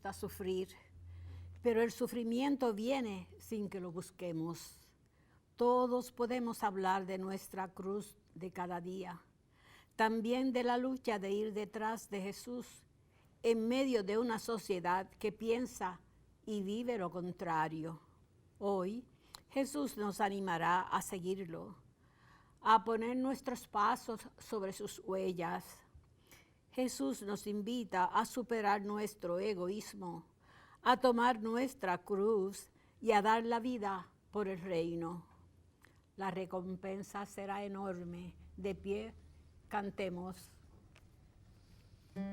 gusta sufrir, pero el sufrimiento viene sin que lo busquemos. Todos podemos hablar de nuestra cruz de cada día, también de la lucha de ir detrás de Jesús en medio de una sociedad que piensa y vive lo contrario. Hoy Jesús nos animará a seguirlo, a poner nuestros pasos sobre sus huellas. Jesús nos invita a superar nuestro egoísmo, a tomar nuestra cruz y a dar la vida por el reino. La recompensa será enorme. De pie, cantemos. Qué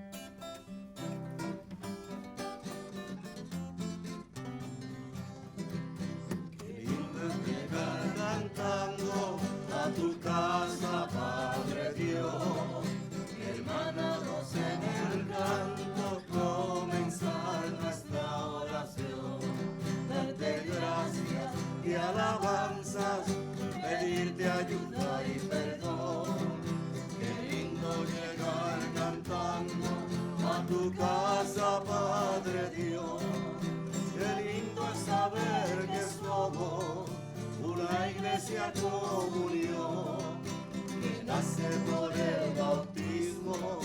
lindo es llegar cantando a tu casa, Padre Dios, hermanados en el canto, comenzar nuestra oración, darte gracias y alabanzas, pedirte ayuda y perdón. Qué lindo llegar cantando a tu casa, Padre Dios. Qué lindo es saber que somos una iglesia comunión, que nace por el bautismo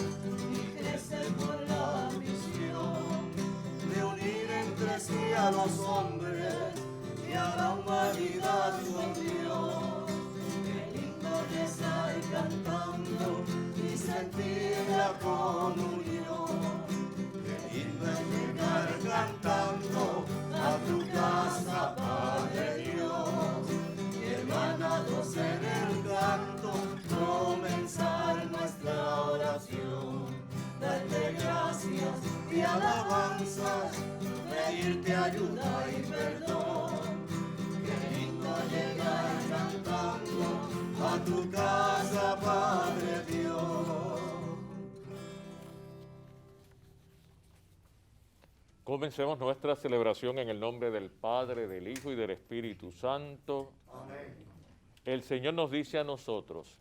y crece por la misión de unir entre sí a los hombres y a la humanidad con Dios. Qué lindo es estar cantando y sentir la comunión. Qué lindo es llegar cantando a tu casa, Padre Dios, y hermanados en el canto, comenzar nuestra oración, darte gracias y alabanzas, pedirte ayuda y perdón. Qué lindo llegar cantando a tu casa, Padre Dios. Comencemos nuestra celebración en el nombre del Padre, del Hijo y del Espíritu Santo. Amén. El Señor nos dice a nosotros,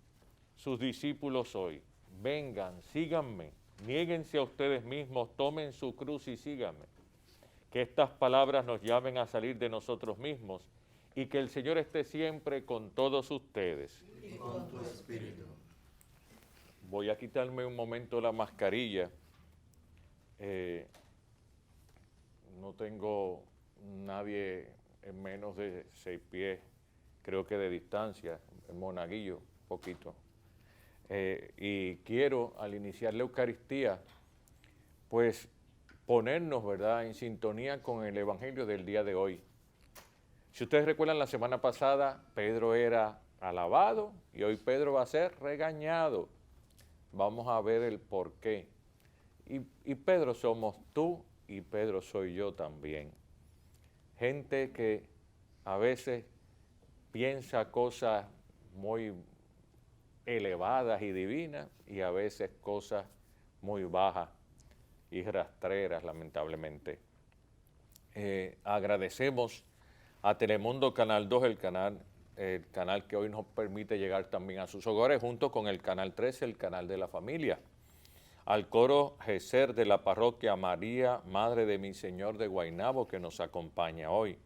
sus discípulos hoy, vengan, síganme, niéguense a ustedes mismos, tomen su cruz y síganme. Que estas palabras nos llamen a salir de nosotros mismos y que el Señor esté siempre con todos ustedes. Y con tu espíritu. Voy a quitarme un momento la mascarilla. No tengo nadie en menos de 6 pies, creo que de distancia, en Monaguillo, poquito. Y quiero, al iniciar la Eucaristía, pues ponernos, ¿verdad?, en sintonía con el Evangelio del día de hoy. Si ustedes recuerdan, la semana pasada Pedro era alabado y hoy Pedro va a ser regañado. Vamos a ver el por qué. Y Pedro somos tú y Pedro soy yo también. Gente que a veces piensa cosas muy elevadas y divinas y a veces cosas muy bajas y rastreras, lamentablemente. Agradecemos a Telemundo Canal 2, el canal que hoy nos permite llegar también a sus hogares, junto con el Canal 13, el canal de la familia. Al coro Geser de la parroquia María, Madre de mi Señor de Guaynabo, que nos acompaña hoy.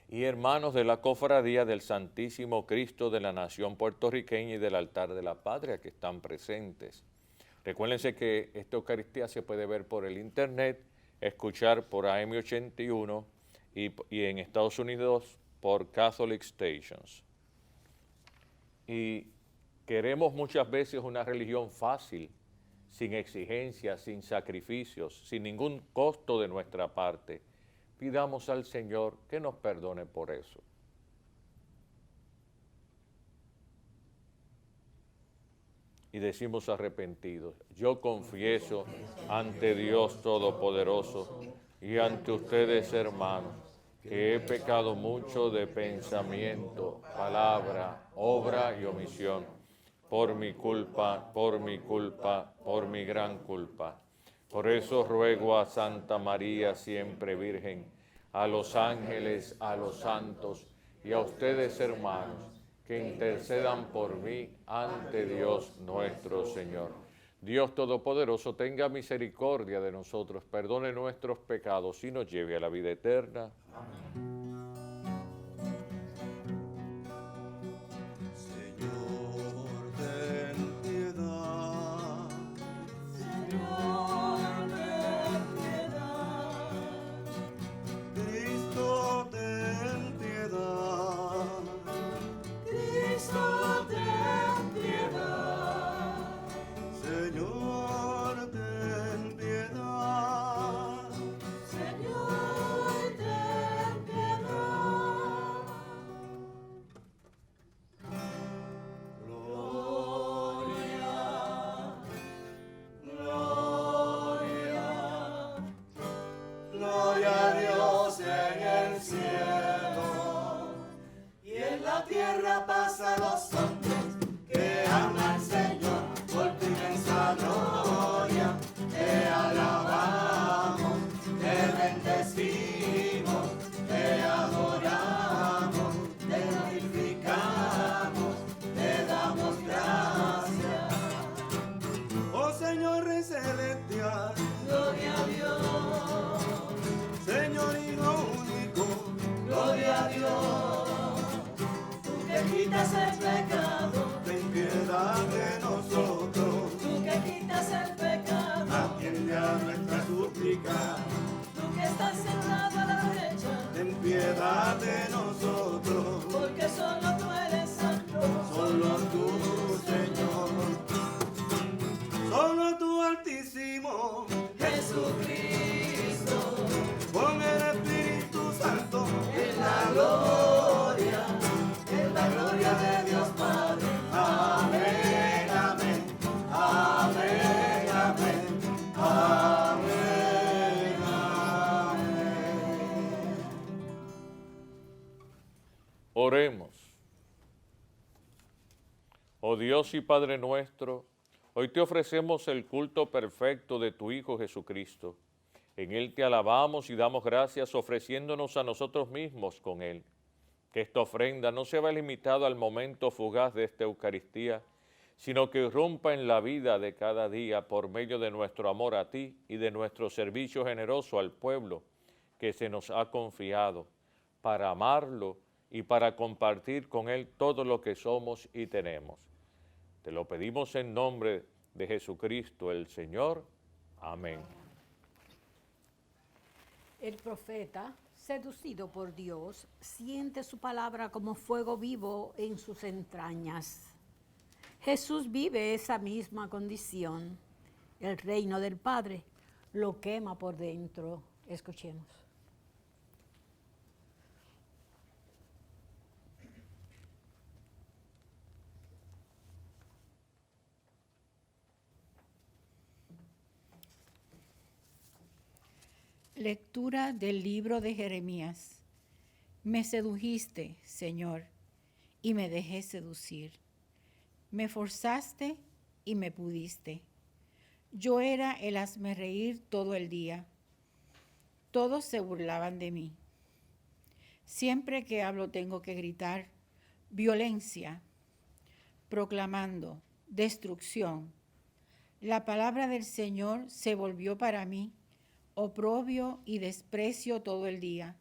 Y hermanos de la Cofradía del Santísimo Cristo de la Nación Puertorriqueña y del Altar de la Patria, que están presentes. Recuérdense que esta Eucaristía se puede ver por el internet, escuchar por AM81 y en Estados Unidos por Catholic Stations. Y queremos muchas veces una religión fácil, sin exigencias, sin sacrificios, sin ningún costo de nuestra parte. Pidamos al Señor que nos perdone por eso. Y decimos arrepentidos, yo confieso ante Dios Todopoderoso y ante ustedes, hermanos, que he pecado mucho de pensamiento, palabra, obra y omisión, por mi culpa, por mi gran culpa. Por eso ruego a Santa María, siempre Virgen, a los ángeles, a los santos y a ustedes, hermanos, que intercedan por mí ante Dios nuestro Señor. Dios Todopoderoso, tenga misericordia de nosotros, perdone nuestros pecados y nos lleve a la vida eterna. Amén. Oremos. Oh Dios y Padre nuestro, hoy te ofrecemos el culto perfecto de tu Hijo Jesucristo. En Él te alabamos y damos gracias ofreciéndonos a nosotros mismos con Él. Que esta ofrenda no se vea limitada al momento fugaz de esta Eucaristía, sino que irrumpa en la vida de cada día por medio de nuestro amor a ti y de nuestro servicio generoso al pueblo que se nos ha confiado, para amarlo y para compartir con Él todo lo que somos y tenemos. Te lo pedimos en nombre de Jesucristo el Señor. Amén. El profeta, seducido por Dios, siente su palabra como fuego vivo en sus entrañas. Jesús vive esa misma condición. El reino del Padre lo quema por dentro. Escuchemos. Lectura del libro de Jeremías. Me sedujiste, Señor, y me dejé seducir. Me forzaste y me pudiste. Yo era el hazmerreír todo el día. Todos se burlaban de mí. Siempre que hablo tengo que gritar violencia, proclamando destrucción. La palabra del Señor se volvió para mí oprobio y desprecio todo el día.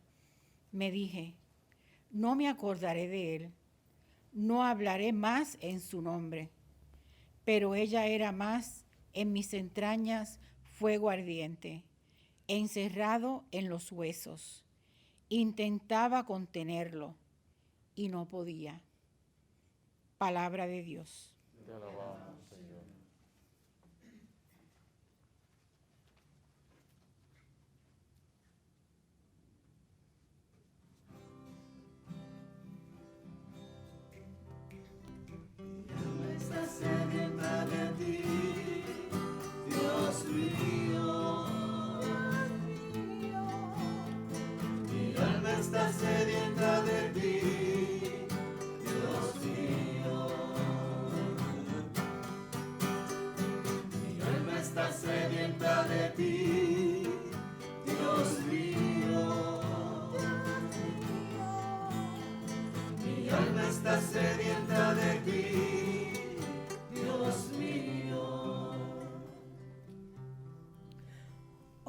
Me dije, no me acordaré de él, no hablaré más en su nombre. Pero ella era más en mis entrañas fuego ardiente, encerrado en los huesos. Intentaba contenerlo y no podía. Palabra de Dios. Te alabamos, Señor. Sedienta de ti, Dios mío, mi alma está sedienta de ti, Dios mío,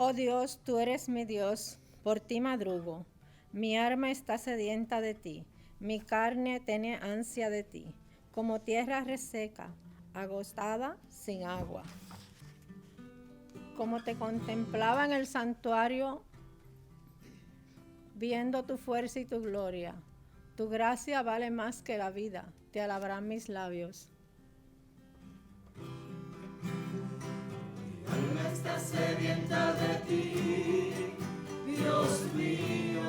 Oh Dios, tú eres mi Dios, por ti madrugo. Mi alma está sedienta de ti, mi carne tiene ansia de ti, como tierra reseca, agotada sin agua. Como te contemplaba en el santuario, viendo tu fuerza y tu gloria. Tu gracia vale más que la vida, te alabarán mis labios. Mi alma está sedienta de ti, Dios mío.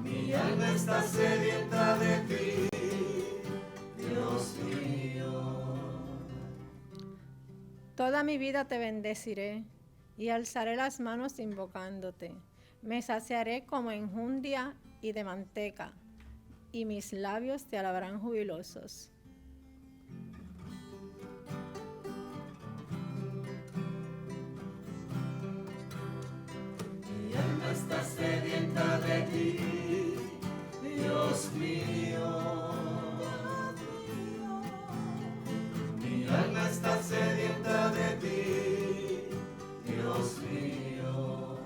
Mi alma está sedienta de ti, Dios mío. Toda mi vida te bendeciré y alzaré las manos invocándote. Me saciaré como enjundia y de manteca, y mis labios te alabarán jubilosos. Mi alma está sedienta de ti, Dios mío. Mi alma está sedienta de ti, Dios mío.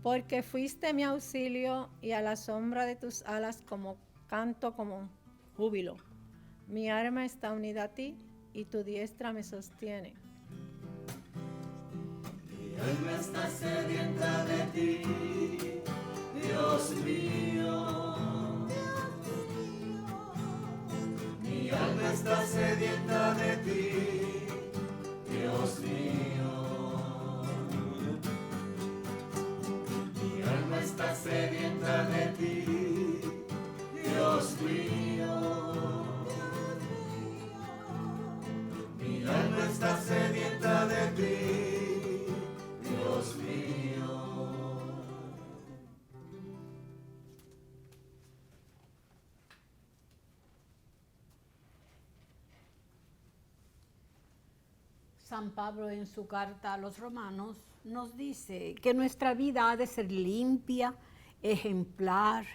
Porque fuiste mi auxilio y a la sombra de tus alas canto como júbilo. Mi alma está unida a ti y tu diestra me sostiene. Mi alma está sedienta de ti, Dios mío. Mi alma está sedienta de ti, Dios mío. Mi alma está sedienta de ti, Dios mío. Mi alma está sedienta de ti, Dios mío. San Pablo en su carta a los romanos nos dice que nuestra vida ha de ser limpia, ejemplar,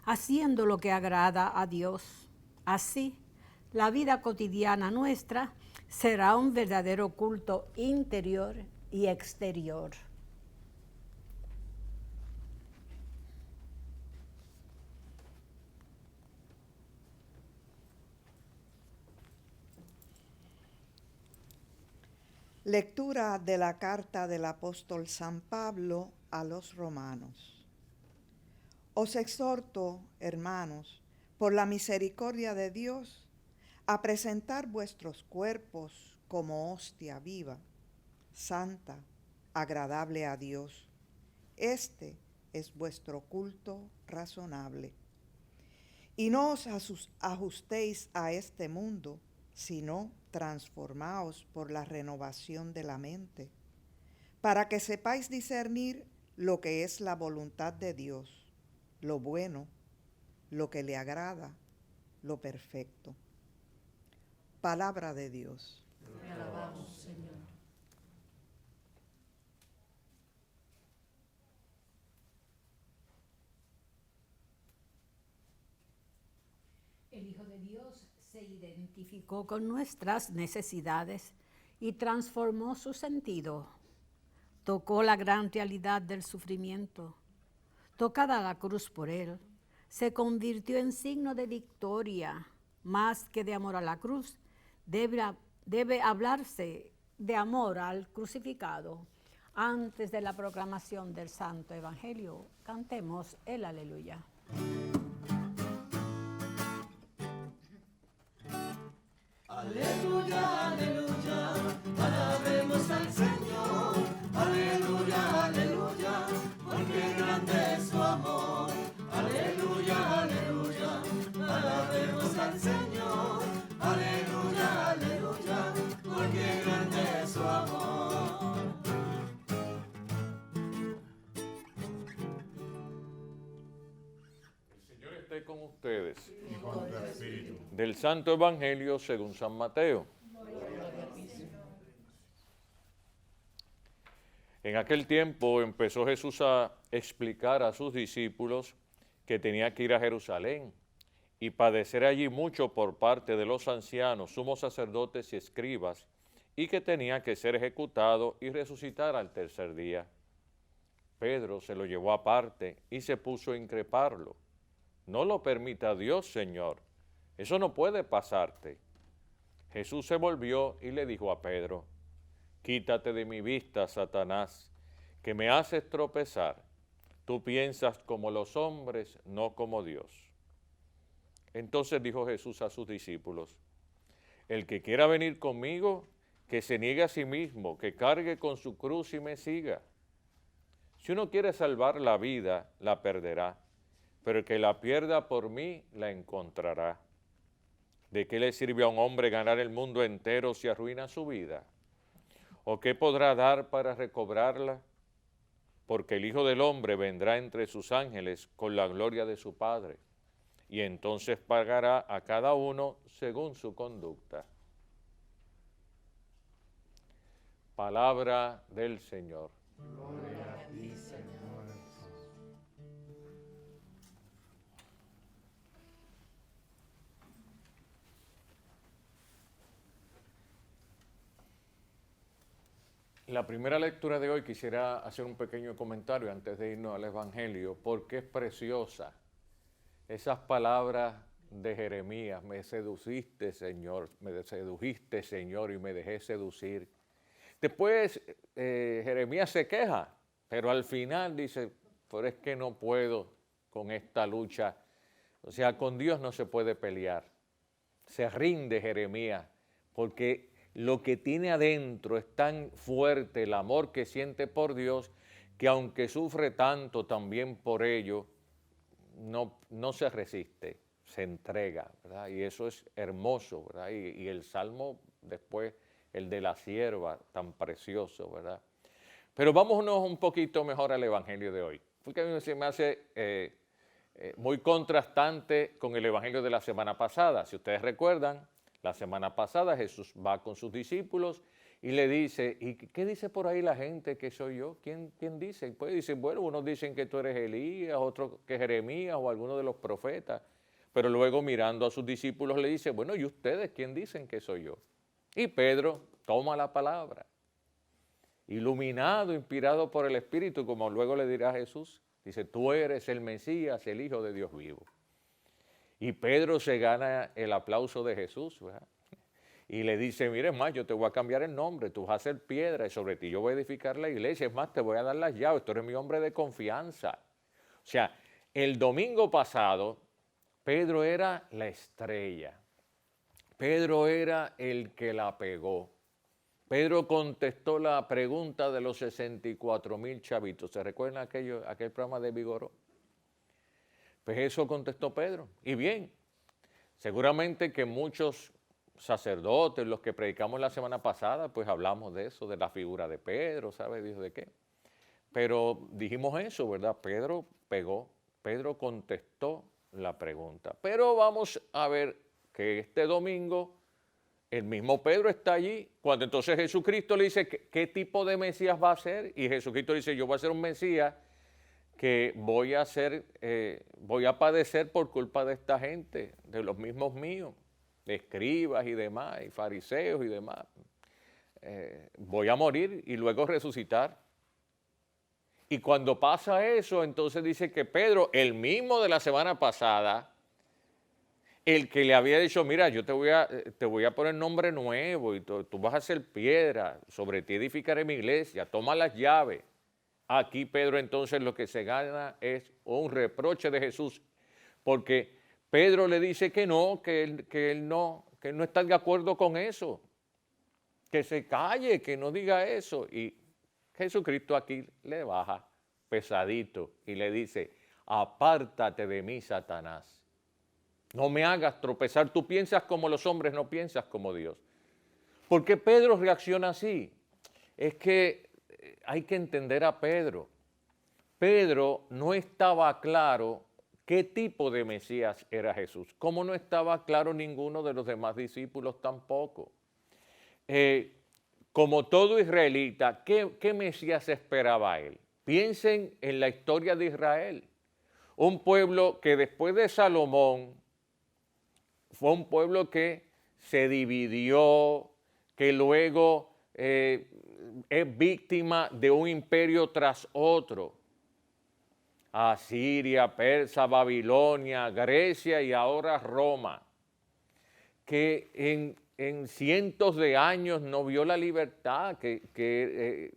haciendo lo que agrada a Dios. Así, la vida cotidiana nuestra será un verdadero culto interior y exterior. Lectura de la carta del apóstol San Pablo a los romanos. Os exhorto, hermanos, por la misericordia de Dios, a presentar vuestros cuerpos como hostia viva, santa, agradable a Dios. Este es vuestro culto razonable. Y no os ajustéis a este mundo, sino transformaos por la renovación de la mente, para que sepáis discernir lo que es la voluntad de Dios, lo bueno, lo que le agrada, lo perfecto. Palabra de Dios. Te alabamos, Señor. El Hijo de Dios se identificó con nuestras necesidades y transformó su sentido. Tocó la gran realidad del sufrimiento. Tocada la cruz por él, se convirtió en signo de victoria. Más que de amor a la cruz, debe hablarse de amor al crucificado. Antes de la proclamación del Santo Evangelio, cantemos el Aleluya. Aleluya, aleluya, alabemos al Señor. Aleluya, aleluya, porque grande es su amor. Aleluya, aleluya, alabemos al Señor. Aleluya, aleluya, porque grande es su amor. El Señor esté con ustedes. Y con tu espíritu. Del Santo Evangelio según San Mateo. En aquel tiempo empezó Jesús a explicar a sus discípulos que tenía que ir a Jerusalén y padecer allí mucho por parte de los ancianos, sumos sacerdotes y escribas, y que tenía que ser ejecutado y resucitar al tercer día. Pedro se lo llevó aparte y se puso a increparlo. No lo permita Dios, Señor. Eso no puede pasarte. Jesús se volvió y le dijo a Pedro, quítate de mi vista, Satanás, que me haces tropezar. Tú piensas como los hombres, no como Dios. Entonces dijo Jesús a sus discípulos, el que quiera venir conmigo, que se niegue a sí mismo, que cargue con su cruz y me siga. Si uno quiere salvar la vida, la perderá, pero el que la pierda por mí, la encontrará. ¿De qué le sirve a un hombre ganar el mundo entero si arruina su vida? ¿O qué podrá dar para recobrarla? Porque el Hijo del Hombre vendrá entre sus ángeles con la gloria de su Padre, y entonces pagará a cada uno según su conducta. Palabra del Señor. Gloria a ti, Señor. La primera lectura de hoy quisiera hacer un pequeño comentario antes de irnos al Evangelio, porque es preciosa. Esas palabras de Jeremías, me sedujiste, Señor, y me dejé seducir. Después Jeremías se queja, pero al final dice, pero es que no puedo con esta lucha. O sea, con Dios no se puede pelear. Se rinde Jeremías, porque lo que tiene adentro es tan fuerte, el amor que siente por Dios, que aunque sufre tanto también por ello, no se resiste, se entrega, ¿verdad? Y eso es hermoso, ¿verdad? Y el Salmo después, el de la sierva, tan precioso, ¿verdad? Pero vámonos un poquito mejor al Evangelio de hoy, porque a mí se me hace muy contrastante con el Evangelio de la semana pasada. Si ustedes recuerdan, la semana pasada Jesús va con sus discípulos y le dice, ¿y qué dice por ahí la gente que soy yo? ¿Quién dice? Pues dicen, bueno, unos dicen que tú eres Elías, otros que Jeremías o alguno de los profetas. Pero luego mirando a sus discípulos le dice, bueno, ¿y ustedes quién dicen que soy yo? Y Pedro toma la palabra, iluminado, inspirado por el Espíritu, como luego le dirá Jesús, dice, tú eres el Mesías, el Hijo de Dios vivo. Y Pedro se gana el aplauso de Jesús, ¿verdad? Y le dice, mire, más, yo te voy a cambiar el nombre, tú vas a ser piedra y sobre ti yo voy a edificar la iglesia, es más, te voy a dar las llaves, tú eres mi hombre de confianza. O sea, el domingo pasado, Pedro era la estrella, Pedro era el que la pegó. Pedro contestó la pregunta de los 64,000 chavitos. ¿Se recuerdan aquel programa de Vigoró? Pues eso contestó Pedro. Y bien, seguramente que muchos sacerdotes, los que predicamos la semana pasada, pues hablamos de eso, de la figura de Pedro, ¿sabe Dios de qué? Pero dijimos eso, ¿verdad? Pedro pegó, Pedro contestó la pregunta. Pero vamos a ver que este domingo el mismo Pedro está allí, cuando entonces Jesucristo le dice, ¿qué tipo de Mesías va a ser? Y Jesucristo dice, yo voy a ser un Mesías que voy a padecer por culpa de esta gente, de los mismos míos, de escribas y demás, y fariseos y demás. Voy a morir y luego resucitar. Y cuando pasa eso, entonces dice que Pedro, el mismo de la semana pasada, el que le había dicho, mira, yo te voy a poner nombre nuevo y tú vas a ser piedra, sobre ti edificaré mi iglesia, toma las llaves. Aquí Pedro entonces lo que se gana es un reproche de Jesús, porque Pedro le dice que no, que él no está de acuerdo con eso, que se calle, que no diga eso. Y Jesucristo aquí le baja pesadito y le dice, apártate de mí, Satanás. No me hagas tropezar, tú piensas como los hombres, no piensas como Dios. ¿Por qué Pedro reacciona así? Es que hay que entender a Pedro. Pedro no estaba claro qué tipo de Mesías era Jesús, como no estaba claro ninguno de los demás discípulos tampoco. Como todo israelita, ¿qué Mesías esperaba él? Piensen en la historia de Israel, un pueblo que después de Salomón fue un pueblo que se dividió, que luego es víctima de un imperio tras otro. Asiria, Persa, Babilonia, Grecia y ahora Roma, que en cientos de años no vio la libertad, que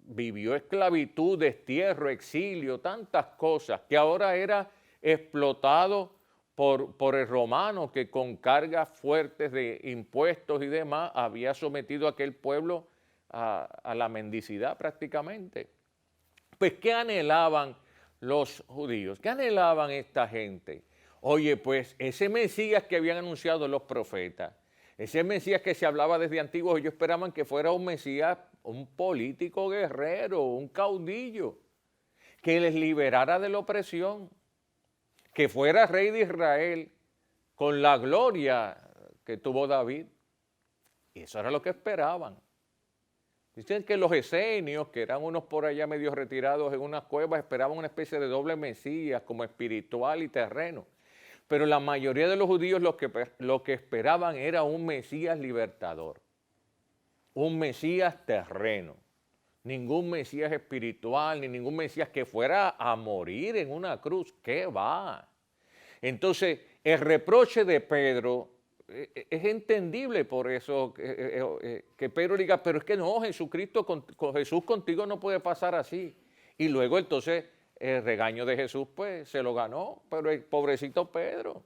vivió esclavitud, destierro, exilio, tantas cosas, que ahora era explotado por el romano, que con cargas fuertes de impuestos y demás había sometido a aquel pueblo a la mendicidad prácticamente. Pues, ¿qué anhelaban los judíos? ¿Qué anhelaban esta gente? Oye, pues ese Mesías que habían anunciado los profetas, ese Mesías que se hablaba desde antiguo, ellos esperaban que fuera un Mesías, un político guerrero, un caudillo, que les liberara de la opresión, que fuera rey de Israel con la gloria que tuvo David. Y eso era lo que esperaban. Dicen que los esenios, que eran unos por allá medio retirados en unas cuevas, esperaban una especie de doble Mesías, como espiritual y terreno. Pero la mayoría de los judíos lo que esperaban era un Mesías libertador, un Mesías terreno, ningún Mesías espiritual, ni ningún Mesías que fuera a morir en una cruz. ¿Qué va? Entonces, el reproche de Pedro es entendible por eso que Pedro diga, pero es que no, Jesucristo, con Jesús contigo no puede pasar así. Y luego entonces el regaño de Jesús pues se lo ganó, pero el pobrecito Pedro,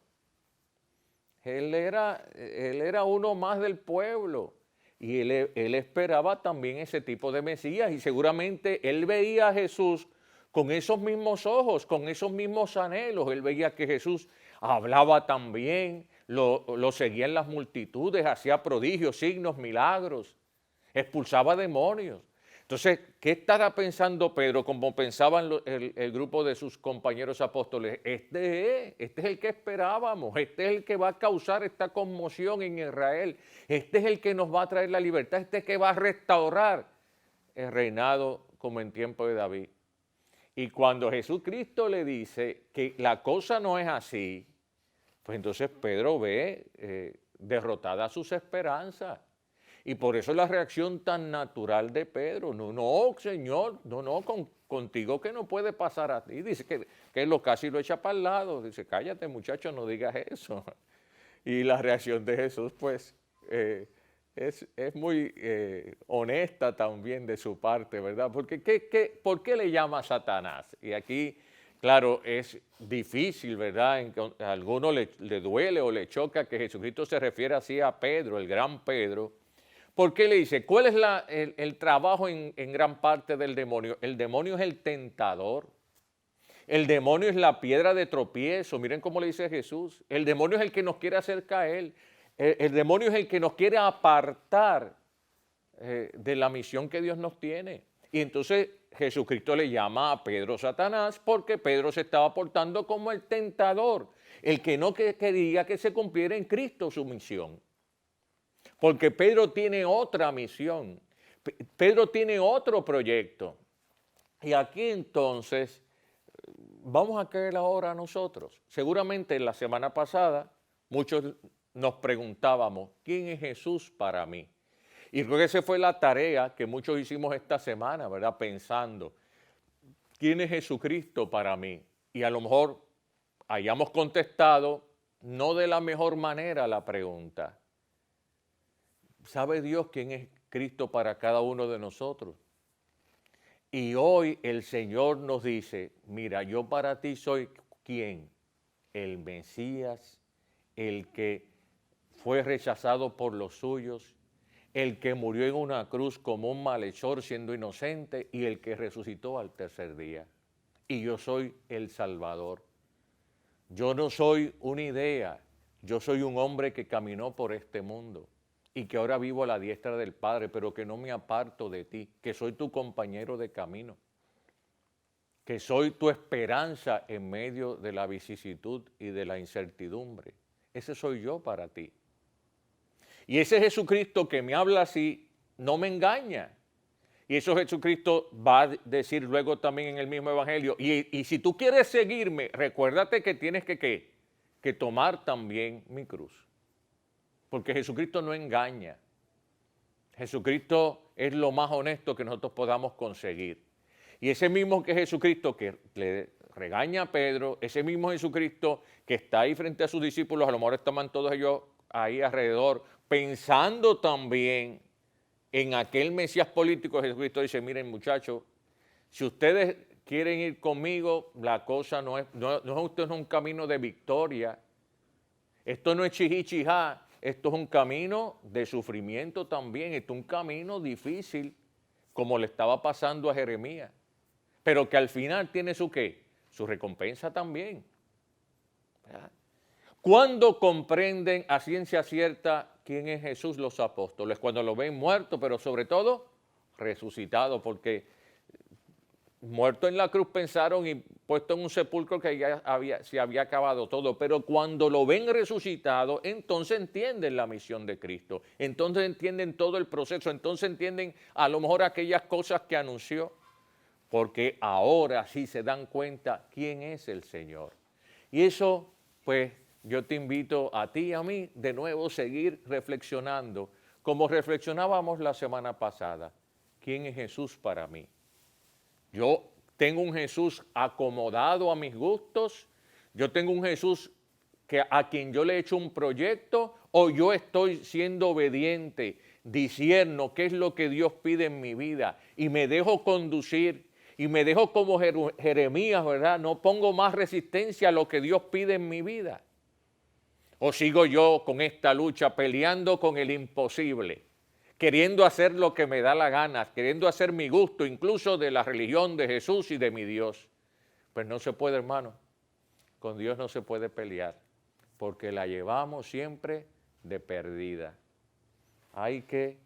él era uno más del pueblo y él esperaba también ese tipo de Mesías y seguramente él veía a Jesús con esos mismos ojos, con esos mismos anhelos. Él veía que Jesús hablaba también, lo seguían las multitudes, hacía prodigios, signos, milagros, expulsaba demonios. Entonces, ¿qué estará pensando Pedro como pensaban el grupo de sus compañeros apóstoles? Este es el que esperábamos, este es el que va a causar esta conmoción en Israel, este es el que nos va a traer la libertad, este es el que va a restaurar el reinado como en tiempo de David. Y cuando Jesucristo le dice que la cosa no es así, pues entonces Pedro ve derrotadas sus esperanzas. Y por eso la reacción tan natural de Pedro, no, Señor, no, contigo que no puede pasar a ti. Dice que casi lo echa para el lado. Dice, cállate muchacho, no digas eso. Y la reacción de Jesús, pues, es muy honesta también de su parte, ¿verdad? Porque ¿por qué le llama Satanás? Y aquí, claro, es difícil, ¿verdad? A alguno le duele o le choca que Jesucristo se refiere así a Pedro, el gran Pedro. ¿Por qué le dice? ¿Cuál es el trabajo en gran parte del demonio? El demonio es el tentador. El demonio es la piedra de tropiezo. Miren cómo le dice Jesús. El demonio es el que nos quiere hacer caer. El demonio es el que nos quiere apartar de la misión que Dios nos tiene. Y entonces Jesucristo le llama a Pedro Satanás porque Pedro se estaba portando como el tentador, el que no quería que se cumpliera en Cristo su misión. Porque Pedro tiene otra misión, Pedro tiene otro proyecto. Y aquí entonces vamos a caer ahora a nosotros. Seguramente la semana pasada muchos nos preguntábamos, ¿quién es Jesús para mí? Y creo que esa fue la tarea que muchos hicimos esta semana, ¿verdad? Pensando, ¿quién es Jesucristo para mí? Y a lo mejor hayamos contestado no de la mejor manera la pregunta. ¿Sabe Dios quién es Cristo para cada uno de nosotros? Y hoy el Señor nos dice, mira, yo para ti soy ¿quién? El Mesías, el que fue rechazado por los suyos, el que murió en una cruz como un malhechor siendo inocente y el que resucitó al tercer día. Y yo soy el Salvador. Yo no soy una idea, yo soy un hombre que caminó por este mundo y que ahora vivo a la diestra del Padre, pero que no me aparto de ti, que soy tu compañero de camino, que soy tu esperanza en medio de la vicisitud y de la incertidumbre. Ese soy yo para ti. Y ese Jesucristo que me habla así, no me engaña. Y eso Jesucristo va a decir luego también en el mismo Evangelio. Y si tú quieres seguirme, recuérdate que tienes que tomar también mi cruz. Porque Jesucristo no engaña. Jesucristo es lo más honesto que nosotros podamos conseguir. Y ese mismo que Jesucristo que le regaña a Pedro, ese mismo Jesucristo que está ahí frente a sus discípulos, a lo mejor estaban todos ellos ahí alrededor, pensando también en aquel Mesías político. Jesucristo dice, miren muchachos, si ustedes quieren ir conmigo, la cosa no es un camino de victoria. Esto no es chihichijá, esto es un camino de sufrimiento también, esto es un camino difícil, como le estaba pasando a Jeremías, pero que al final tiene su ¿qué? Su recompensa también. ¿Verdad? ¿Cuándo comprenden a ciencia cierta quién es Jesús los apóstoles? Cuando lo ven muerto, pero sobre todo resucitado, porque muerto en la cruz pensaron y puesto en un sepulcro que ya se había acabado todo, pero cuando lo ven resucitado, entonces entienden la misión de Cristo, entonces entienden todo el proceso, entonces entienden a lo mejor aquellas cosas que anunció, porque ahora sí se dan cuenta quién es el Señor. Y eso, pues, yo te invito a ti y a mí de nuevo seguir reflexionando, como reflexionábamos la semana pasada. ¿Quién es Jesús para mí? Yo tengo un Jesús acomodado a mis gustos, yo tengo un Jesús a quien yo le he hecho un proyecto, o yo estoy siendo obediente, discierno qué es lo que Dios pide en mi vida y me dejo conducir y me dejo como Jeremías, ¿verdad? No pongo más resistencia a lo que Dios pide en mi vida. O sigo yo con esta lucha peleando con el imposible, queriendo hacer lo que me da la gana, queriendo hacer mi gusto, incluso de la religión de Jesús y de mi Dios. Pues no se puede, hermano. Con Dios no se puede pelear, porque la llevamos siempre de perdida. Hay que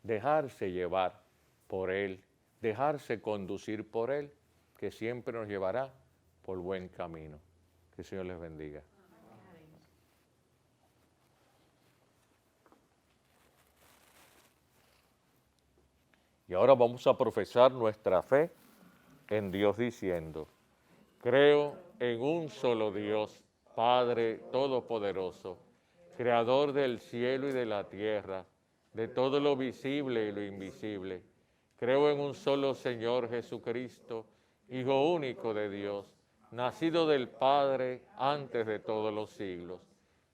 dejarse llevar por Él, dejarse conducir por Él, que siempre nos llevará por buen camino. Que el Señor les bendiga. Y ahora vamos a profesar nuestra fe en Dios diciendo, creo en un solo Dios, Padre Todopoderoso, Creador del cielo y de la tierra, de todo lo visible y lo invisible. Creo en un solo Señor Jesucristo, Hijo único de Dios, nacido del Padre antes de todos los siglos,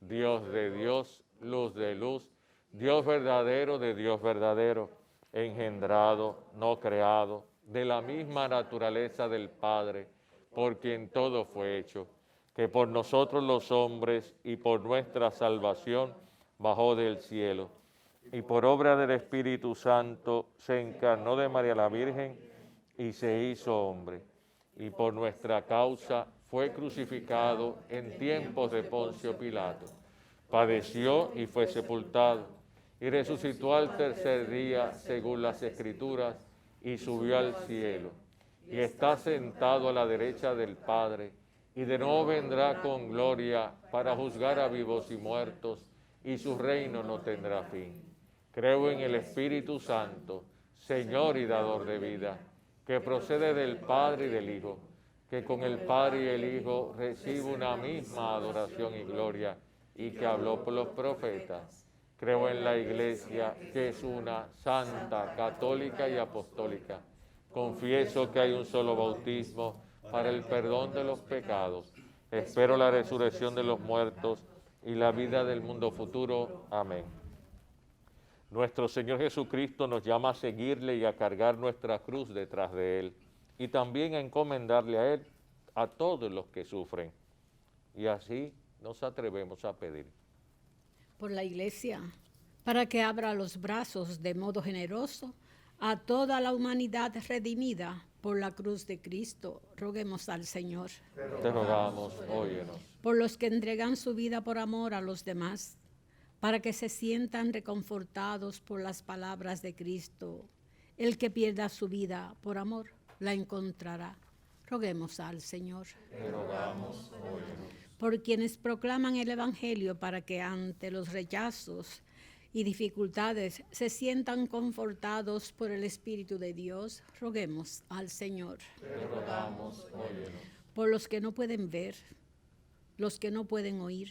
Dios de Dios, luz de luz, Dios verdadero de Dios verdadero, engendrado, no creado, de la misma naturaleza del Padre, por quien todo fue hecho, que por nosotros los hombres y por nuestra salvación bajó del cielo, y por obra del Espíritu Santo se encarnó de María la Virgen y se hizo hombre, y por nuestra causa fue crucificado en tiempos de Poncio Pilato, padeció y fue sepultado, y resucitó al tercer día, según las Escrituras, y subió al cielo, y está sentado a la derecha del Padre, y de nuevo vendrá con gloria para juzgar a vivos y muertos, y su reino no tendrá fin. Creo en el Espíritu Santo, Señor y dador de vida, que procede del Padre y del Hijo, que con el Padre y el Hijo recibe una misma adoración y gloria, y que habló por los profetas. Creo en la Iglesia, que es una, santa, católica y apostólica. Confieso que hay un solo bautismo para el perdón de los pecados. Espero la resurrección de los muertos y la vida del mundo futuro. Amén. Nuestro Señor Jesucristo nos llama a seguirle y a cargar nuestra cruz detrás de Él, y también a encomendarle a Él a todos los que sufren. Y así nos atrevemos a pedir. Por la Iglesia, para que abra los brazos de modo generoso a toda la humanidad redimida por la cruz de Cristo, roguemos al Señor. Te rogamos, óyenos. Por los que entregan su vida por amor a los demás, para que se sientan reconfortados por las palabras de Cristo. El que pierda su vida por amor, la encontrará. Roguemos al Señor. Te rogamos, óyenos. Por quienes proclaman el Evangelio, para que ante los rechazos y dificultades se sientan confortados por el Espíritu de Dios, roguemos al Señor. Te rogamos, óyenos. Por los que no pueden ver, los que no pueden oír,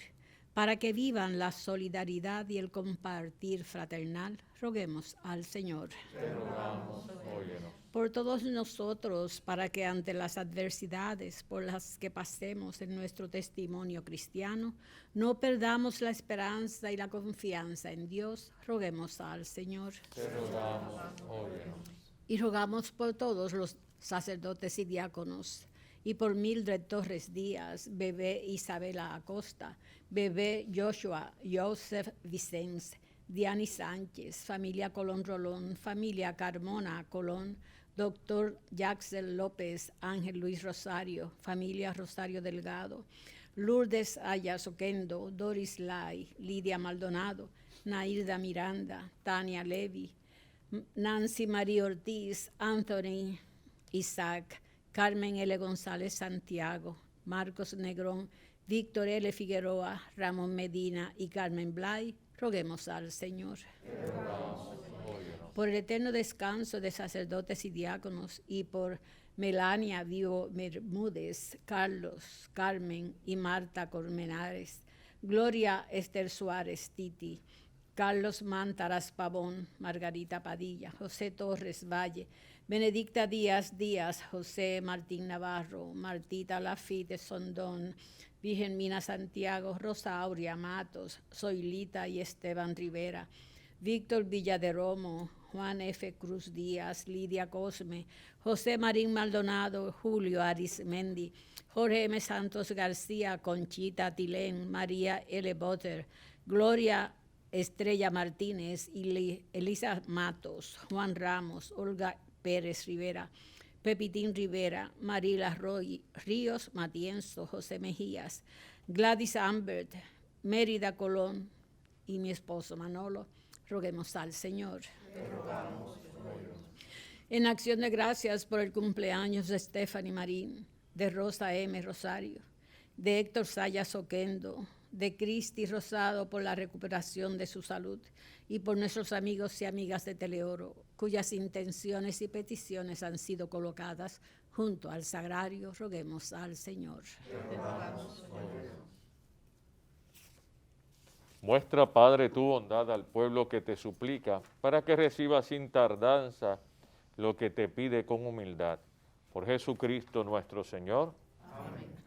para que vivan la solidaridad y el compartir fraternal, roguemos al Señor. Te rogamos, óyenos. Por todos nosotros, para que ante las adversidades por las que pasemos en nuestro testimonio cristiano, no perdamos la esperanza y la confianza en Dios, roguemos al Señor. Te rogamos, óyenos. Y rogamos por todos los sacerdotes y diáconos, y por Mildred Torres Díaz, bebé Isabela Acosta, bebé Joshua Joseph Vicens, Diani Sánchez, familia Colón Rolón, familia Carmona Colón, doctor Jaxel López, Ángel Luis Rosario, familia Rosario Delgado, Lourdes Ayas Oquendo, Doris Lai, Lidia Maldonado, Nailda Miranda, Tania Levy, Nancy María Ortiz, Anthony Isaac, Carmen L. González Santiago, Marcos Negrón, Víctor L. Figueroa, Ramón Medina y Carmen Blay, roguemos al Señor. Por el eterno descanso de sacerdotes y diáconos y por Melania Vivo Bermúdez, Carlos, Carmen y Marta Colmenares, Gloria Esther Suárez Titi, Carlos Mántaras Pavón, Margarita Padilla, José Torres Valle, Benedicta Díaz Díaz, José Martín Navarro, Martita Lafite Sondón, Virgen Mina Santiago, Rosa Aurea Matos, Zoilita y Esteban Rivera, Víctor Villaderomo, Juan F. Cruz Díaz, Lidia Cosme, José Marín Maldonado, Julio Arismendi, Jorge M. Santos García, Conchita Tilén, María L. Botter, Gloria Estrella Martínez, Elisa Matos, Juan Ramos, Olga Pérez Rivera, Pepitín Rivera, Marila Ríos Matienzo, José Mejías, Gladys Ambert, Mérida Colón y mi esposo Manolo, roguemos al Señor. En acción de gracias por el cumpleaños de Stephanie Marín, de Rosa M. Rosario, de Héctor Sayas Oquendo, de Cristi Rosado por la recuperación de su salud y por nuestros amigos y amigas de Teleoro, cuyas intenciones y peticiones han sido colocadas junto al sagrario, roguemos al Señor. Muestra, Padre, tu bondad al pueblo que te suplica, para que reciba sin tardanza lo que te pide con humildad. Por Jesucristo nuestro Señor. Amén.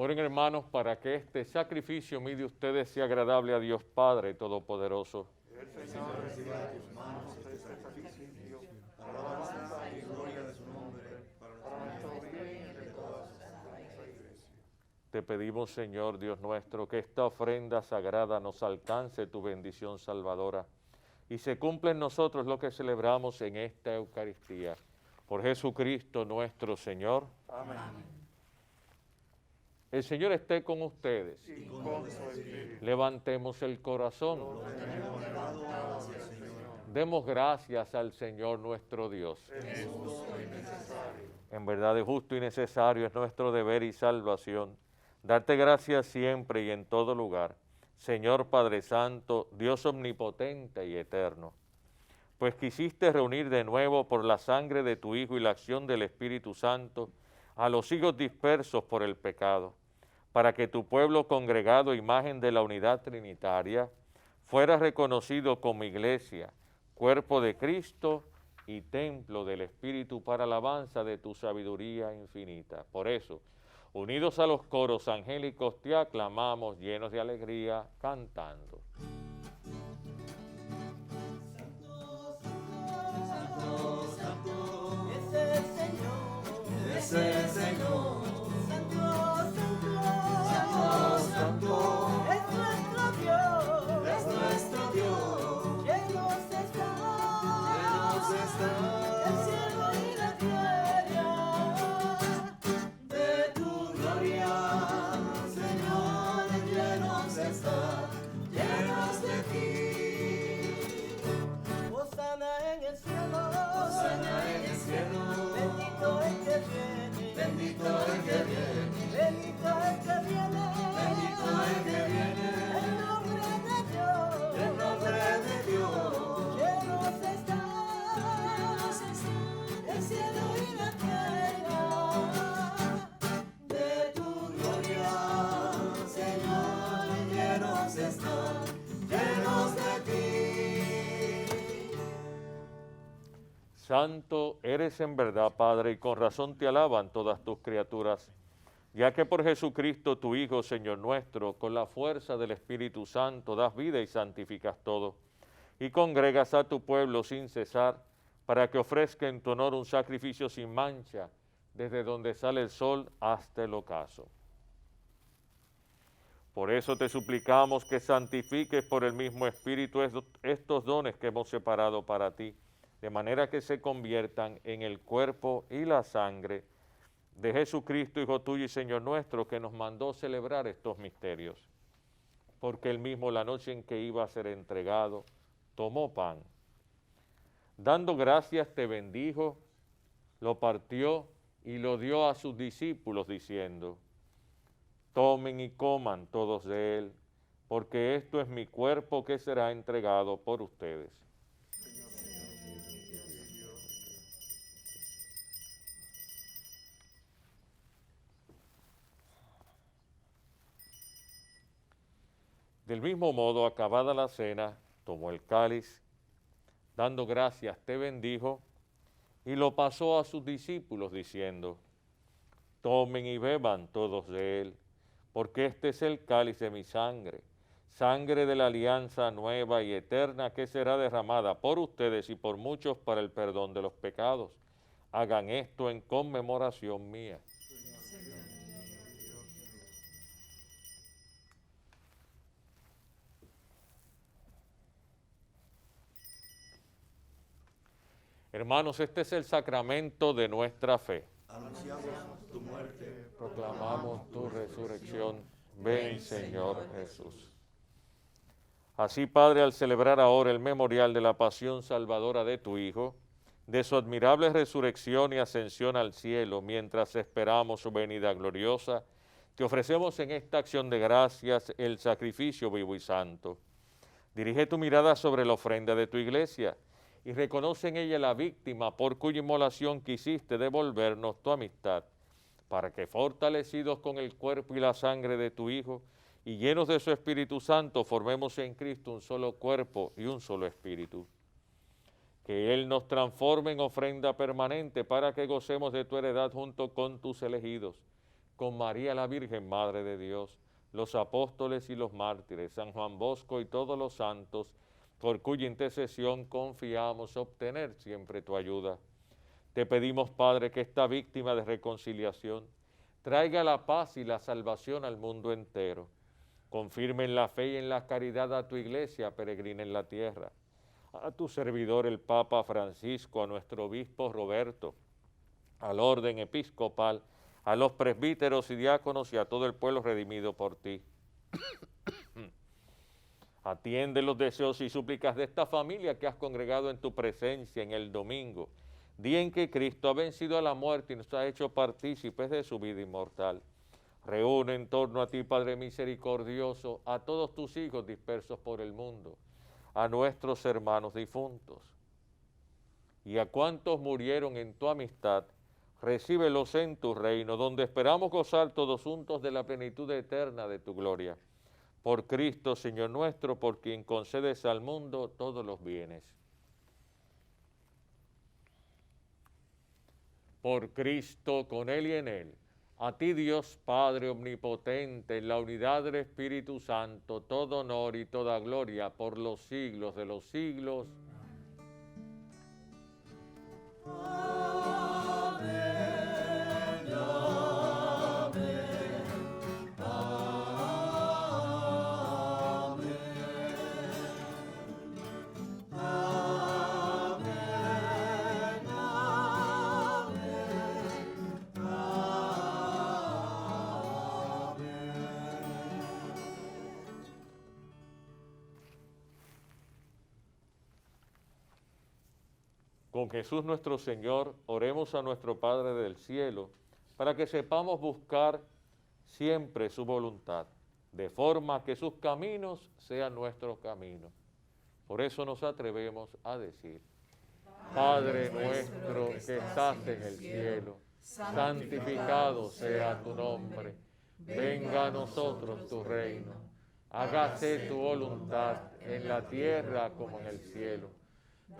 Oren, hermanos, para que este sacrificio mío de ustedes sea agradable a Dios Padre Todopoderoso. El Señor reciba de tus manos este sacrificio, para la alabanza y gloria de su nombre, para nuestro bien y de toda su santa iglesia. te pedimos, Señor Dios nuestro, que esta ofrenda sagrada nos alcance tu bendición salvadora y se cumpla en nosotros lo que celebramos en esta Eucaristía. Por Jesucristo nuestro Señor. Amén. El Señor esté con ustedes. Y con su espíritu. Levantemos el corazón. Lo tenemos elevado hacia el Señor. Demos gracias al Señor nuestro Dios. Es justo y necesario. En verdad es justo y necesario, es nuestro deber y salvación. Darte gracias siempre y en todo lugar, Señor Padre Santo, Dios omnipotente y eterno, pues quisiste reunir de nuevo por la sangre de tu Hijo y la acción del Espíritu Santo a los hijos dispersos por el pecado, para que tu pueblo congregado, imagen de la unidad trinitaria, fuera reconocido como iglesia, cuerpo de Cristo y templo del Espíritu para alabanza de tu sabiduría infinita. Por eso, unidos a los coros angélicos, te aclamamos llenos de alegría, cantando. Es el Señor. Santo, santo, santo. Es nuestro Dios. Es nuestro Dios. Llenos está. Llenos está. El cielo y la tierra. De tu gloria, Señor, llenos está. Llenos de ti. Hosana en el cielo. Hosana en el cielo. Bendito el que viene. Bendito el que viene. Bendito el que viene. Bendito el que viene. El nombre de Dios. El nombre de Dios. Llenos está. Llenos está. El cielo y la tierra. De tu gloria, Señor, llenos está. Llenos de ti. Santo eres en verdad, Padre, y con razón te alaban todas tus criaturas, ya que por Jesucristo, tu Hijo, Señor nuestro, con la fuerza del Espíritu Santo das vida y santificas todo, y congregas a tu pueblo sin cesar, para que ofrezca en tu honor un sacrificio sin mancha, desde donde sale el sol hasta el ocaso. Por eso te suplicamos que santifiques por el mismo Espíritu estos dones que hemos separado para ti, de manera que se conviertan en el cuerpo y la sangre de Jesucristo, Hijo tuyo y Señor nuestro, que nos mandó celebrar estos misterios. Porque él mismo, la noche en que iba a ser entregado, tomó pan. Dando gracias, te bendijo, lo partió y lo dio a sus discípulos, diciendo: tomen y coman todos de él, porque esto es mi cuerpo que será entregado por ustedes. Del mismo modo, acabada la cena, tomó el cáliz, dando gracias, te bendijo, y lo pasó a sus discípulos, diciendo: tomen y beban todos de él, porque este es el cáliz de mi sangre, sangre de la alianza nueva y eterna que será derramada por ustedes y por muchos para el perdón de los pecados. Hagan esto en conmemoración mía. Hermanos, este es el sacramento de nuestra fe. Anunciamos tu muerte. Proclamamos tu resurrección. Ven, Señor Jesús. Así, Padre, al celebrar ahora el memorial de la pasión salvadora de tu Hijo, de su admirable resurrección y ascensión al cielo, mientras esperamos su venida gloriosa, te ofrecemos en esta acción de gracias el sacrificio vivo y santo. Dirige tu mirada sobre la ofrenda de tu iglesia y reconoce en ella la víctima por cuya inmolación quisiste devolvernos tu amistad, para que fortalecidos con el cuerpo y la sangre de tu Hijo y llenos de su Espíritu Santo, formemos en Cristo un solo cuerpo y un solo espíritu. Que Él nos transforme en ofrenda permanente para que gocemos de tu heredad junto con tus elegidos, con María la Virgen, Madre de Dios, los apóstoles y los mártires, San Juan Bosco y todos los santos, por cuya intercesión confiamos obtener siempre tu ayuda. Te pedimos, Padre, que esta víctima de reconciliación traiga la paz y la salvación al mundo entero. Confirme en la fe y en la caridad a tu iglesia peregrina en la tierra, a tu servidor el Papa Francisco, a nuestro obispo Roberto, al orden episcopal, a los presbíteros y diáconos y a todo el pueblo redimido por ti. Atiende los deseos y súplicas de esta familia que has congregado en tu presencia en el domingo, día en que Cristo ha vencido a la muerte y nos ha hecho partícipes de su vida inmortal. Reúne en torno a ti, Padre misericordioso, a todos tus hijos dispersos por el mundo, a nuestros hermanos difuntos y a cuantos murieron en tu amistad. Recíbelos en tu reino, donde esperamos gozar todos juntos de la plenitud eterna de tu gloria. Por Cristo, Señor nuestro, por quien concedes al mundo todos los bienes. Por Cristo, con Él y en Él, a ti Dios Padre omnipotente, en la unidad del Espíritu Santo, todo honor y toda gloria por los siglos de los siglos. Con Jesús nuestro Señor, oremos a nuestro Padre del cielo, para que sepamos buscar siempre su voluntad, de forma que sus caminos sean nuestros caminos. Por eso nos atrevemos a decir: Padre nuestro que estás en el cielo, santificado sea tu nombre, venga a nosotros tu reino, hágase tu voluntad en la tierra como en el cielo.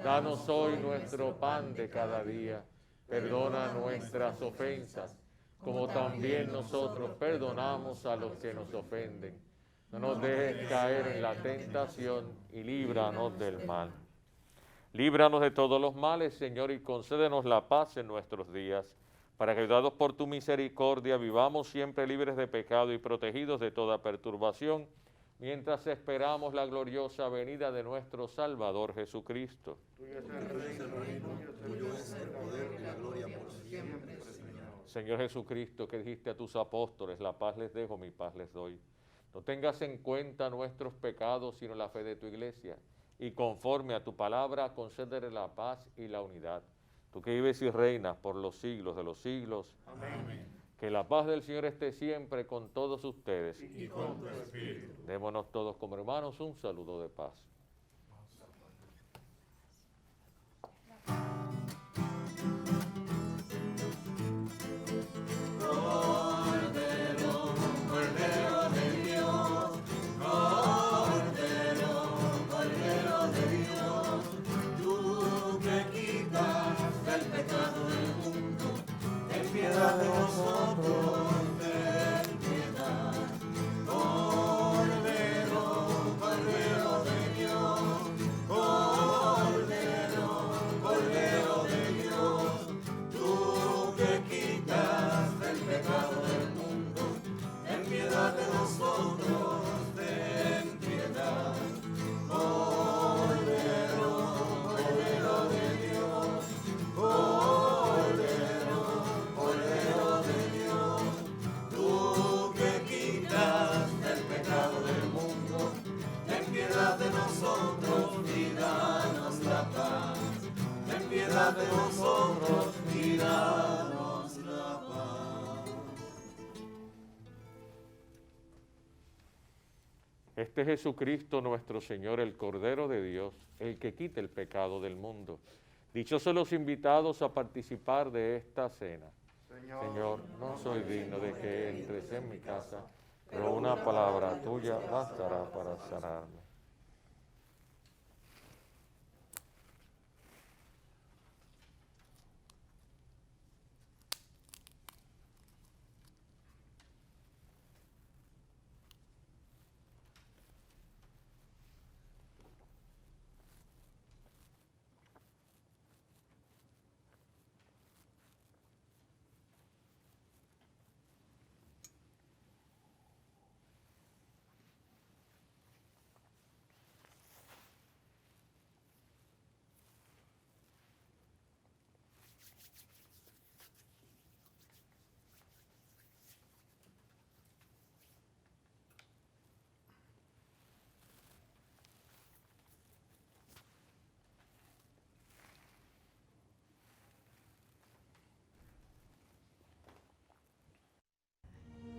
Danos hoy nuestro pan de cada día, perdona nuestras ofensas, como también nosotros perdonamos a los que nos ofenden. No nos dejes caer en la tentación y líbranos del mal. Líbranos de todos los males, Señor, y concédenos la paz en nuestros días, para que, ayudados por tu misericordia, vivamos siempre libres de pecado y protegidos de toda perturbación, mientras esperamos la gloriosa venida de nuestro Salvador Jesucristo. Tuyo es el reino, tuyo es el poder y la gloria por siempre, Señor. Señor Jesucristo, que dijiste a tus apóstoles: la paz les dejo, mi paz les doy. No tengas en cuenta nuestros pecados, sino la fe de tu iglesia, y conforme a tu palabra, concédele la paz y la unidad. Tú que vives y reinas por los siglos de los siglos. Amén. Que la paz del Señor esté siempre con todos ustedes. Y con tu espíritu. Démonos todos como hermanos un saludo de paz. de nosotros y danos la paz. Este es Jesucristo nuestro Señor, el Cordero de Dios, el que quita el pecado del mundo. Dichosos los invitados a participar de esta cena. Señor, no soy digno de que entres en mi casa, pero una palabra tuya bastará para sanarme.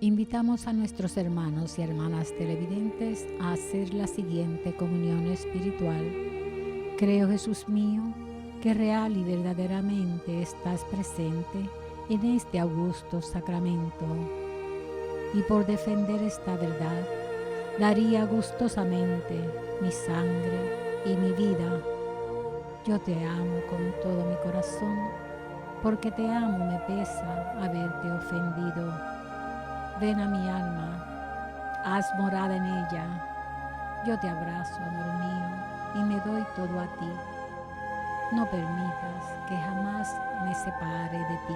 Invitamos a nuestros hermanos y hermanas televidentes a hacer la siguiente comunión espiritual. Creo, Jesús mío, que real y verdaderamente estás presente en este augusto sacramento. Y por defender esta verdad, daría gustosamente mi sangre y mi vida. Yo te amo con todo mi corazón, porque te amo me pesa haberte ofendido. Ven a mi alma, haz morada en ella. Yo te abrazo, amor mío, y me doy todo a ti. No permitas que jamás me separe de ti.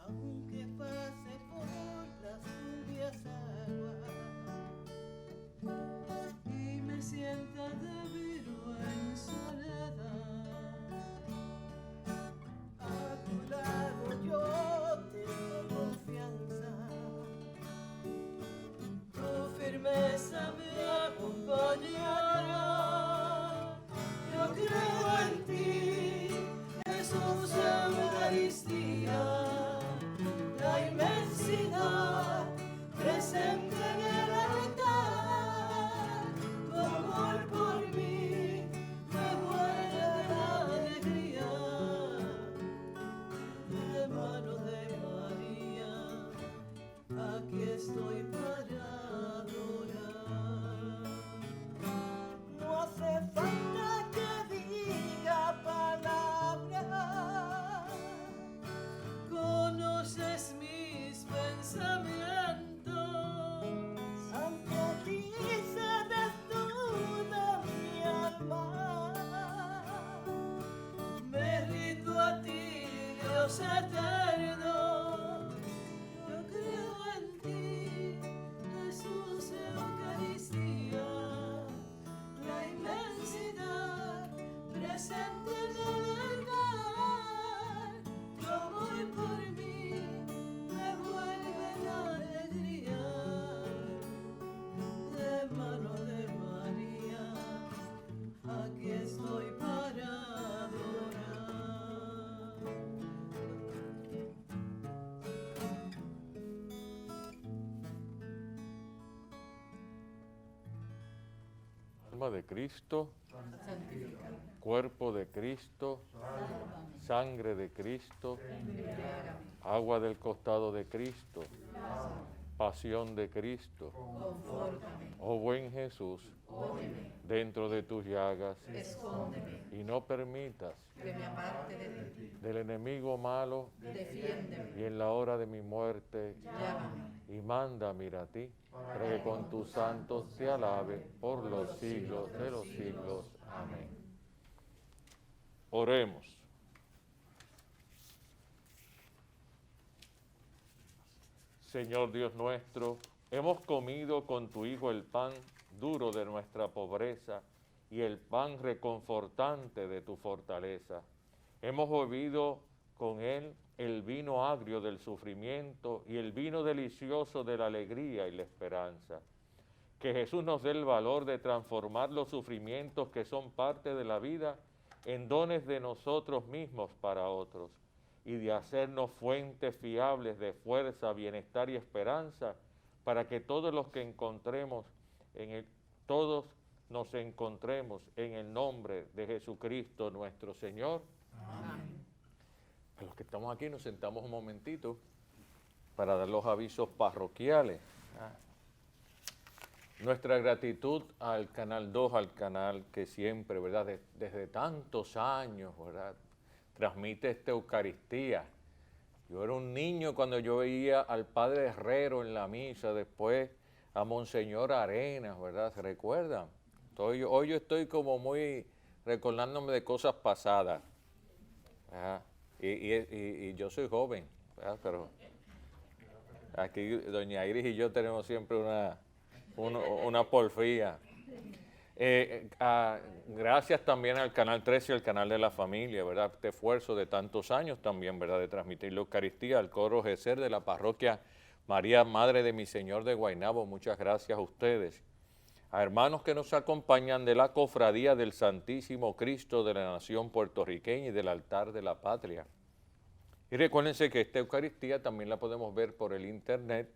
Aunque pase por las turbias aguas y me sienta débil o en soledad, a tu lado yo tengo confianza, tu firmeza me acompañará. Yo creo en ti, Jesús, Eucaristía, la inmensidad presente en el altar. Tu amor por mí me vuelve la alegría. De mano de María, aquí estoy para adorar. No hace falta que diga palabras, conoces mis pensamientos. Ante ti se desnuda mi alma. Me rindo a ti, Dios eterno. Yo creo en ti, Jesús, Eucaristía, la inmensidad presente en el altar. Tu amor por mí me vuelve la alegría. De mano de María, aquí estoy para adorar. Alma de Cristo, cuerpo de Cristo, sangre de Cristo, agua del costado de Cristo, pasión de Cristo. Oh buen Jesús, dentro de tus llagas, y no permitas del enemigo malo, y en la hora de mi muerte, y mándame ir a ti, para que con tus santos te alabe por los siglos de los siglos. Amén. Oremos. Señor Dios nuestro, hemos comido con tu Hijo el pan duro de nuestra pobreza y el pan reconfortante de tu fortaleza. Hemos bebido con él el vino agrio del sufrimiento y el vino delicioso de la alegría y la esperanza. Que Jesús nos dé el valor de transformar los sufrimientos que son parte de la vida en dones de nosotros mismos para otros, y de hacernos fuentes fiables de fuerza, bienestar y esperanza, para que todos los que encontremos todos nos encontremos en el nombre de Jesucristo nuestro Señor. Amén. A los que estamos aquí nos sentamos un momentito para dar los avisos parroquiales. Nuestra gratitud al Canal 2, al canal que siempre, ¿verdad?, desde tantos años, ¿verdad?, transmite esta Eucaristía. Yo era un niño cuando yo veía al Padre Herrero en la misa, después a Monseñor Arenas, ¿verdad?, ¿se recuerdan? Hoy yo estoy como muy recordándome de cosas pasadas. ¿Verdad? Y yo soy joven, ¿verdad? Pero aquí doña Iris y yo tenemos siempre una porfía. Gracias también al Canal 13 y al Canal de la Familia, ¿verdad? Este esfuerzo de tantos años también, ¿verdad? De transmitir la Eucaristía al coro Geser de la parroquia María, Madre de mi Señor de Guaynabo. Muchas gracias a ustedes. A hermanos que nos acompañan de la Cofradía del Santísimo Cristo de la Nación Puertorriqueña y del Altar de la Patria. Y recuérdense que esta Eucaristía también la podemos ver por el internet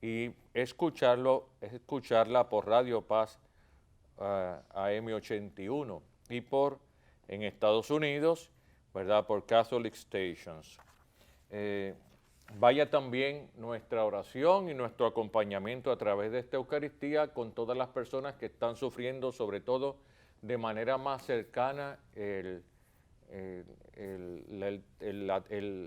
y escucharla por Radio Paz AM81 y en Estados Unidos, ¿verdad? Por Catholic Stations. Vaya también nuestra oración y nuestro acompañamiento a través de esta Eucaristía con todas las personas que están sufriendo, sobre todo de manera más cercana,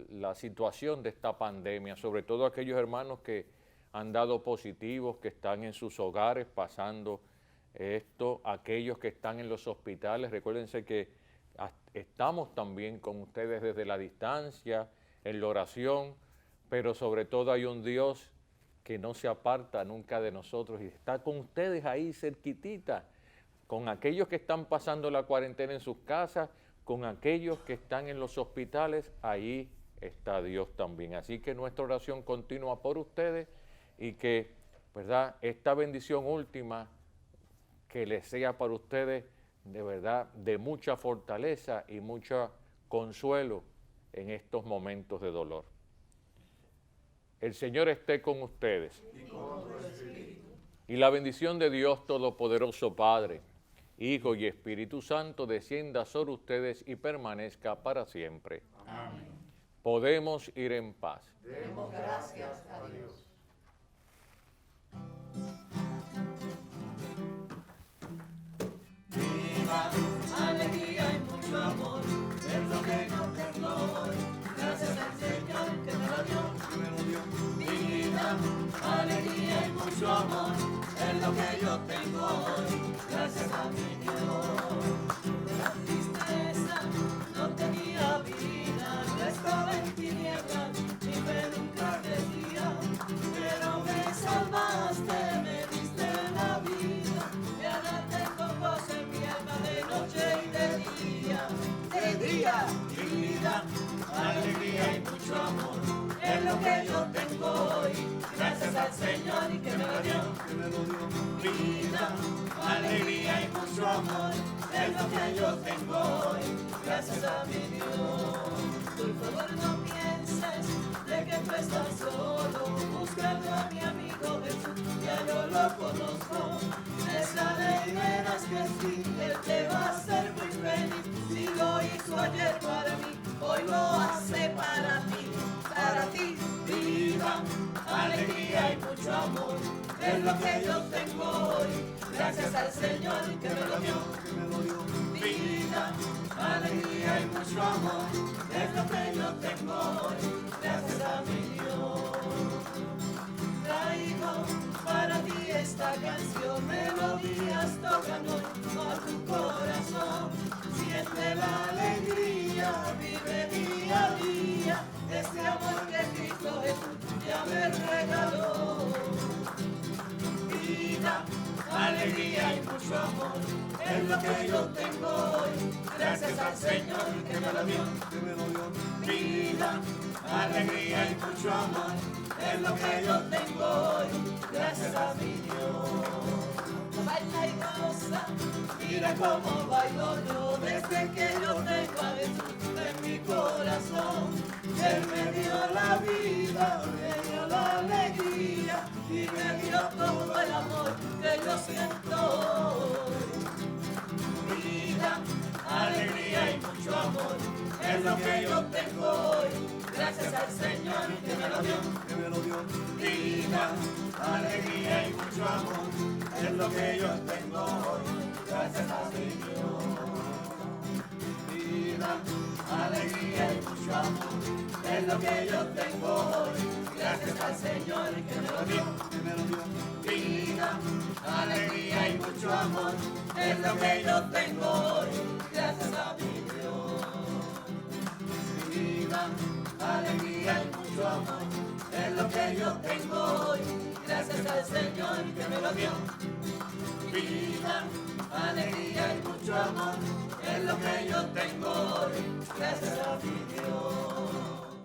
la situación de esta pandemia, sobre todo aquellos hermanos que han dado positivos, que están en sus hogares pasando esto, aquellos que están en los hospitales. Recuérdense que estamos también con ustedes desde la distancia, en la oración, pero sobre todo hay un Dios que no se aparta nunca de nosotros y está con ustedes ahí cerquitita, con aquellos que están pasando la cuarentena en sus casas, con aquellos que están en los hospitales, ahí está Dios también. Así que nuestra oración continúa por ustedes y que, ¿verdad?, esta bendición última que les sea para ustedes de verdad de mucha fortaleza y mucho consuelo en estos momentos de dolor. El Señor esté con ustedes. Y con tu espíritu. Y la bendición de Dios Todopoderoso, Padre, Hijo y Espíritu Santo, descienda sobre ustedes y permanezca para siempre. Amén. Podemos ir en paz. Demos gracias a Dios. Viva, alegría y mucho amor, es lo que yo tengo hoy. Gracias al Señor que me lo dio. Vida, alegría y mucho amor, es lo que yo tengo hoy. Gracias a mi Dios. La tristeza no tenía vida, no estaba en tinieblas, mi fe nunca crecía, pero me salvaste, me diste la vida, y ahora tengo voz en mi alma de noche y de día. De día, vida, alegría y mucho amor, es lo que yo tengo hoy. Gracias al Señor y que me lo dio. Vida, alegría y mucho amor, es lo que yo tengo hoy. Gracias a mi Dios. Por favor no pienses de que tú estás solo, buscando a mi amigo Jesús, ya yo lo conozco. Esa ley verás que sí, Él te va a hacer muy feliz. Si lo hizo ayer para mí, hoy lo hace para ti. Para ti, vida, alegría y mucho amor, es lo que yo tengo hoy. Gracias al Señor que me lo dio. Vida, alegría y mucho amor, es lo que yo tengo hoy. Gracias a mi Dios. Traigo para ti esta canción, melodías tocan hoy a tu corazón. Siente la alegría, vive día a día este amor que Cristo Jesús ya me regaló. Vida, alegría y mucho amor, es lo que yo tengo hoy. Gracias al Señor que me lo dio. Vida, alegría y mucho amor, es lo que yo tengo hoy. Gracias a mi Dios. Baila y goza, mira cómo bailo yo, desde que yo tengo a Jesús en mi corazón. Él me dio la vida, me dio la alegría y me dio todo el amor que yo siento. Vida, alegría y mucho amor, es lo que yo tengo hoy. Gracias al Señor que me lo dio. Vida, alegría y mucho amor, es lo que yo tengo hoy. Gracias a mi Dios. Vida, alegría y mucho amor, es lo que yo tengo hoy. Gracias al Señor que me lo dio. Vida, alegría y mucho amor, es lo que yo tengo hoy, gracias a mi Dios. Vida, alegría y mucho amor, es lo que yo tengo hoy, gracias al Señor que me lo dio. Vida, alegría y mucho amor, es lo que yo tengo hoy, gracias a mi Dios.